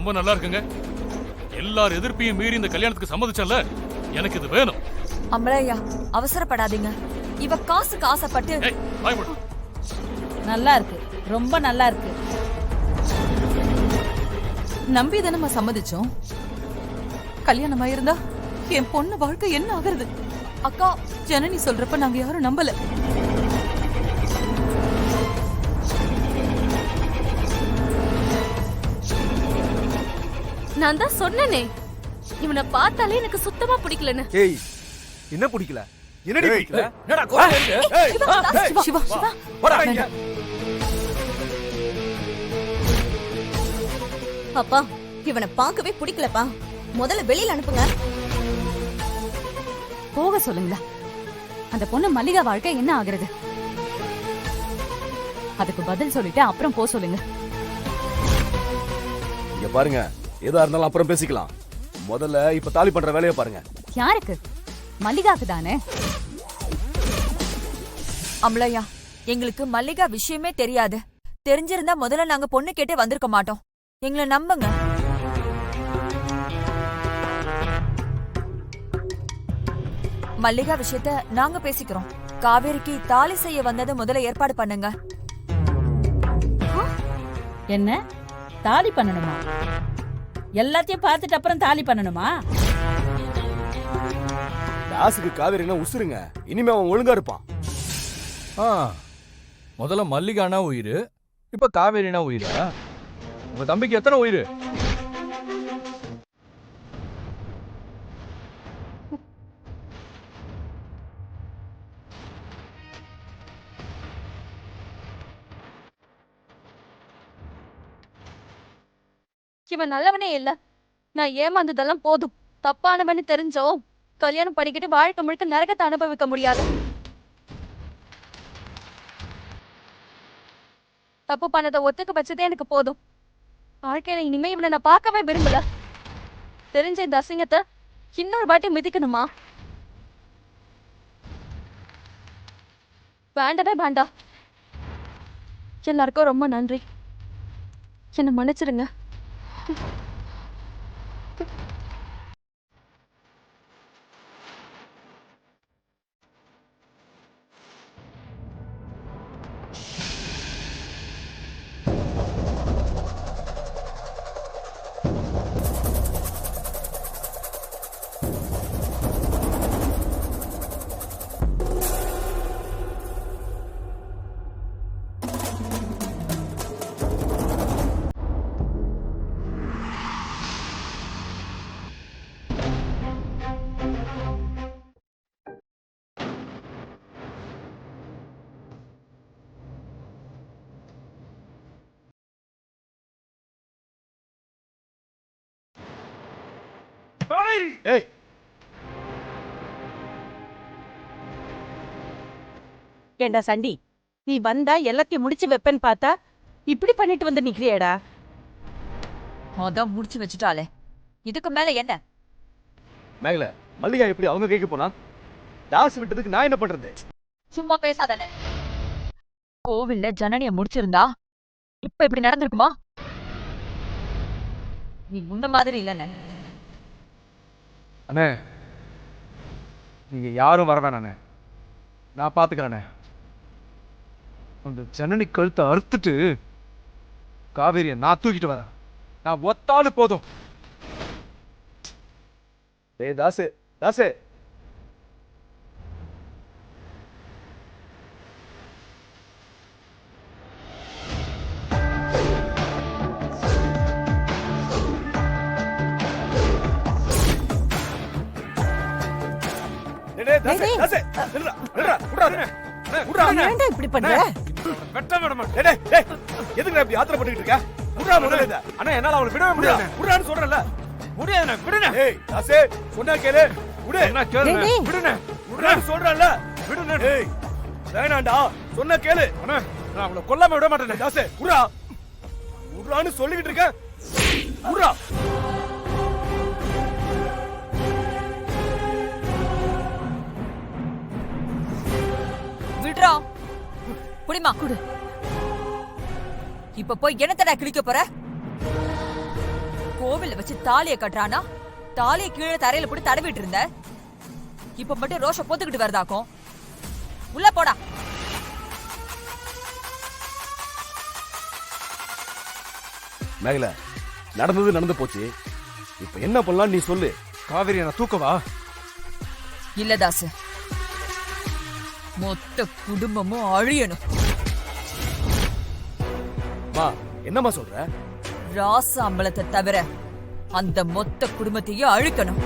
ரொம்ப நல்லா இருக்குங்க. எல்லார் எதிர்ப்பையும் மீறி இந்த கல்யாணத்துக்கு சம்மதிச்சல, எனக்கு இது வேணும். அமலையா, அவசரப்படாதீங்க. இவ காசுக்கு ஆசைப்பட்டு. நல்லா இருக்கு, ரொம்ப நல்லா இருக்கு. நம்பி தானே சம்மதிச்சோம். கல்யாணமா இருந்தா என் பொண்ணு வாழ்க்கை என்ன ஆகுறது? அக்கா, ஜனனி சொல்றப்ப நாங்க யாரும் நம்பல. நான் தான் சொன்னனே, இவனை பார்த்தாலே எனக்கு சுத்தமா பிடிக்கலன்னு. ஏய், என்ன பிடிக்கல? என்னடி பிடிக்கல? என்னடா கோவம் இருக்கு? சிவா, சிவா, போடா இங்க. அப்பா, இவனை பார்க்கவே பிடிக்கலப்பா. முதல்ல வெளியில அனுப்புங்க. போக சொல்லுங்களா? அந்த பொண்ணு மல்லிகா வாழ்க்கை என்ன ஆகுறது? அதுக்கு பதில் சொல்லிட்டு அப்புறம் போ சொல்லுங்க. இங்க பாருங்க, எதா இருந்தாலும் அப்புறம் பேசிக்கலாம். முதல்ல இப்ப தாலி பண்ற வேலையை பாருங்க. யாருக்கு? மல்லிகாக்கு தானே. அமலையா, எங்களுக்கு மல்லிகா விஷயமே தெரியாது. தெரிஞ்சிருந்தா முதல்ல நாங்க பொண்ணு கேட்டே வந்திருக்க மாட்டோம். எங்களை நம்புங்க. மல்லிகா விஷயத்த நாங்க பேசிக்கிறோம். காவேரிக்கு தாலி செய்ய வந்தது முதல்ல ஏற்பாடு பண்ணுங்க. என்ன தாலி பண்ணணுமா? எல்லாத்தையும் பார்த்துட்டு அப்புறம் தாலி பண்ணணுமா? தாசுக்கு காவேரினா உசுருங்க. இனிமே அவன் ஒழுங்கா இருப்பான். முதல்ல மல்லிகானா உயிர், இப்ப காவேரினா உயிரா? உங்க தம்பிக்கு எத்தனை உயிர்? இவன் நல்லவனே இல்ல. நான் ஏமாந்ததெல்லாம் போதும். தப்பானவன்னு தெரிஞ்சோ கல்யாணம் பண்ணிக்கிட்டு வாழ்க்கை முழுக்க நரகத்தை அனுபவிக்க முடியாது. தப்பு பண்ணதை ஒத்துக்க வச்சதே எனக்கு போதும். வாழ்க்கையில இனிமே இவனை நான் பார்க்கவே விரும்பல. தெரிஞ்ச இந்த அசிங்கத்தை இன்னொரு வாட்டி மிதிக்கணுமா? வேண்டவே வேண்டாம். எல்லாருக்கும் ரொம்ப நன்றி. என்னை மன்னிச்சிடுங்க. ஏய், ஏண்டா சண்டி, நீ வந்தா எல்லாத்தையும் முடிச்சு வைப்பேன்னு பார்த்தா இப்படி பண்ணிட்டு வந்து நிக்கிறியேடா. அதான் முடிச்சு வச்சுட்டாலே, இதுக்கு மேல என்ன? மேகல, மல்லிகா எப்படி அவங்க கேட்க போனா? தாசு விட்டதுக்கு நான் என்ன பண்றது? சும்மா பேசாதானே. கோவில்ல ஜனனிய முடிச்சிருந்தா இப்ப இப்படி நடந்திருக்குமா? நீ முன்ன மாதிரி இல்லன்னு. அண்ணே, நீங்க யாரும் வர வேணாண்ணே, நான் பாத்துக்கிறேண்ணே. அந்த ஜனனி கழுத்தை அறுத்துட்டு காவேரியை நான் தூக்கிட்டு வரேன். நான் ஒத்தாலும் போதும். டேய் தாசு, தாசு, இப்படி பண்ற? எதுக்கு இப்படி யாத்திரை பண்ணிட்டு இருக்க? விடுறா முதல்ல இத. அண்ணா, என்னால அவளை விடவே முடியாது. விடுறான்னு சொல்றல. முடியாதுண்ணே, விடுண்ணே. ஏய் தாசே, சொன்னா கேளு. விடு. என்ன கேளுண்ணே? விடுண்ணே. விடுறான்னு சொல்றல. விடுண்ணே. ஏய், வேணாம்டா. சொன்னா கேளு. அண்ணா, நான் அவளை கொல்லாம விட மாட்டேனே. தாசே, விடுறா. விடுறான்னு சொல்லிக்கிட்டு இருக்க. விடுறா. விடுறா. புடிமா குடு. இப்ப போய் என்னத்தடா கிழிக்க போற? கோவில்ல வச்சு தாலிய கட்டுறானா, தாலிய கீழே தரையில போட்டு தடவிட்டு இருந்த, இப்ப மட்டும் ரோஷ பொத்துக்கிட்டு வருதாக்கும். உள்ள போடா. மேகல, நடந்தது நடந்து போச்சு. இப்ப என்ன பண்ணலாம் நீ சொல்லு. காவேரி நான் தூக்கவா? இல்ல தாசு, மொத்த குடும்பமும் அழியணும். மா, என்னம்மா சொல்ற? ராச அம்பலத்தை தவிர அந்த மொத்த குடும்பத்தையும் அழிக்கணும்.